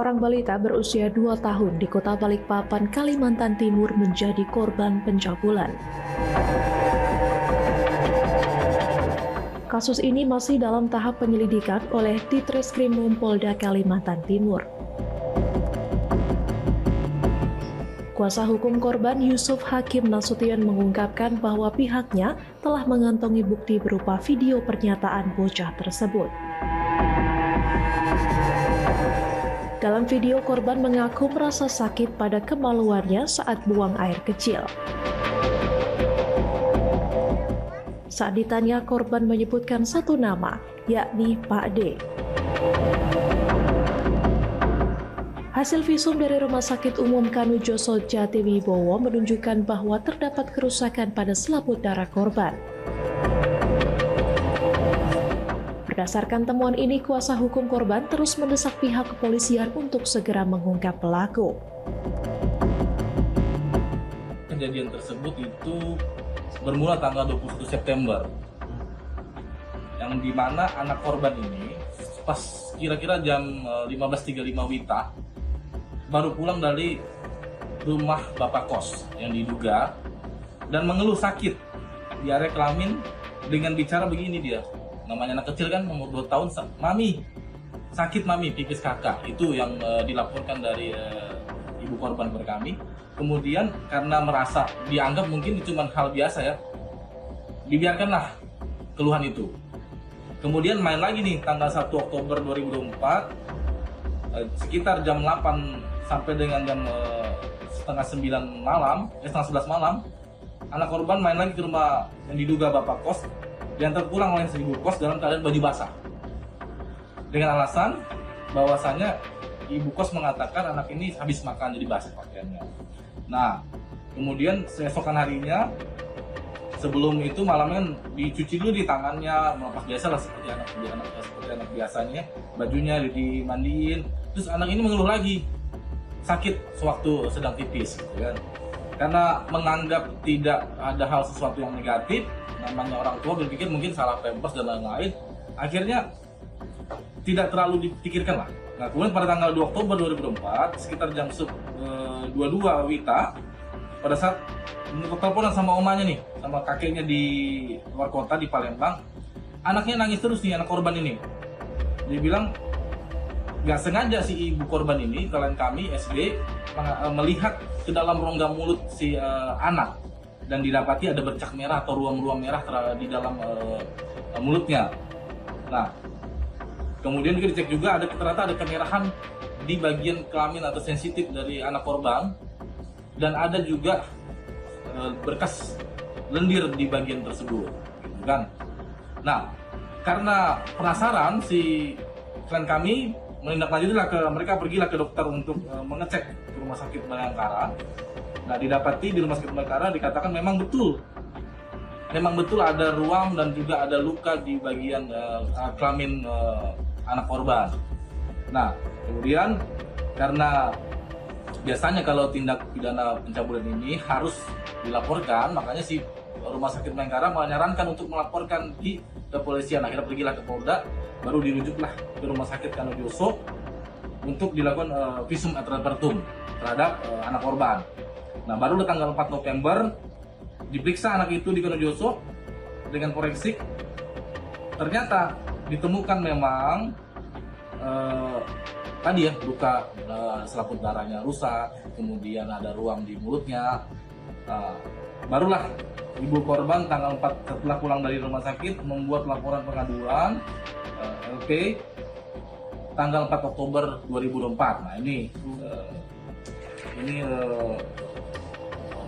Seorang balita berusia 2 tahun di Kota Balikpapan, Kalimantan Timur menjadi korban pencabulan. Kasus ini masih dalam tahap penyelidikan oleh Ditreskrimum Polda Kalimantan Timur. Kuasa hukum korban Yusuf Hakim Nasution mengungkapkan bahwa pihaknya telah mengantongi bukti berupa video pernyataan bocah tersebut. Dalam video, korban mengaku merasa sakit pada kemaluannya saat buang air kecil. Saat ditanya, korban menyebutkan satu nama, yakni Pak D. Hasil visum dari Rumah Sakit Umum Kanujoso Jatiwibowo menunjukkan bahwa terdapat kerusakan pada selaput darah korban. Berdasarkan temuan ini, kuasa hukum korban terus mendesak pihak kepolisian untuk segera mengungkap pelaku. Kejadian tersebut itu bermula tanggal 21 September, yang dimana anak korban ini pas kira-kira jam 15.35 WITA baru pulang dari rumah bapak kos yang diduga dan mengeluh sakit di area kelamin dengan bicara begini dia. Namanya anak kecil kan, umur 2 tahun, mami, sakit mami, pipis kakak. Itu yang dilaporkan dari ibu korban kepada kami. Kemudian karena merasa dianggap mungkin itu cuma hal biasa ya, dibiarkanlah keluhan itu. Kemudian main lagi nih tanggal 1 Oktober 2024, sekitar jam 8 sampai dengan jam setengah 9 malam, setengah 11 malam, anak korban main lagi ke rumah yang diduga bapak kos, diantar pulang oleh ibu kos dalam keadaan baju basah. Dengan alasan bahwasanya ibu kos mengatakan anak ini habis makan jadi basah pakaiannya. Nah, kemudian keesokan harinya, sebelum itu malamnya dicuci dulu di tangannya, melepas biasa lah seperti anak biasanya, bajunya dimandiin. Terus anak ini mengeluh lagi sakit sewaktu sedang pipis, gitu kan. Karena menganggap tidak ada hal sesuatu yang negatif, namanya orang tua berpikir mungkin salah pampers dan lain-lain, akhirnya tidak terlalu dipikirkan lah. Nah, kemudian pada tanggal 2 Oktober 2024 sekitar jam 22 WITA, pada saat teleponan sama omanya nih, sama kakeknya di luar kota di Palembang, anaknya nangis terus nih, anak korban ini. Dia bilang nggak sengaja si ibu korban ini, klien kami SD, melihat ke dalam rongga mulut si anak dan didapati ada bercak merah atau ruam-ruam merah di dalam mulutnya. Nah, kemudian juga dicek juga ternyata ada kemerahan di bagian kelamin atau sensitif dari anak korban, dan ada juga berkas lendir di bagian tersebut, gitu kan. Nah, karena penasaran, si klien kami menindaklanjutilah mereka pergilah ke dokter untuk mengecek ke Rumah Sakit Bayangkara. Nah, didapati di Rumah Sakit Bayangkara dikatakan memang betul ada ruam dan juga ada luka di bagian kelamin anak korban. Nah, kemudian karena biasanya kalau tindak pidana pencabulan ini harus dilaporkan, makanya si Rumah Sakit Bayangkara menyarankan untuk melaporkan di kepolisian. Akhirnya pergilah ke Polda, baru dirujuklah ke Rumah Sakit Kanujoso untuk dilakukan visum et repertum terhadap anak korban. Nah, baru tanggal 4 November diperiksa anak itu di Kanujoso dengan forensik. Ternyata ditemukan memang tadi ya, luka selaput darahnya rusak, kemudian ada ruam di mulutnya. Barulah ibu korban tanggal 4 setelah pulang dari rumah sakit membuat laporan pengaduan LP tanggal 4 Oktober 2024. Nah, ini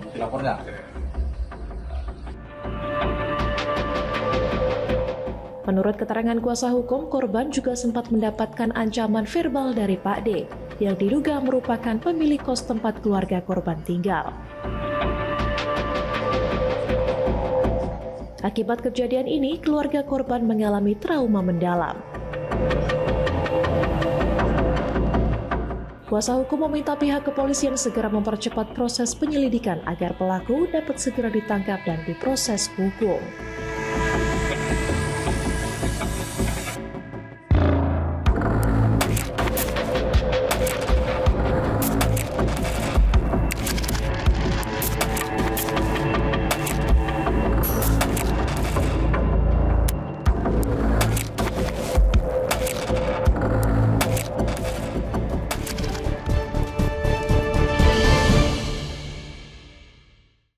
bukti lapornya. Menurut keterangan kuasa hukum, korban juga sempat mendapatkan ancaman verbal dari Pak D, yang diduga merupakan pemilik kos tempat keluarga korban tinggal. Akibat kejadian ini, keluarga korban mengalami trauma mendalam. Kuasa hukum meminta pihak kepolisian segera mempercepat proses penyelidikan agar pelaku dapat segera ditangkap dan diproses hukum.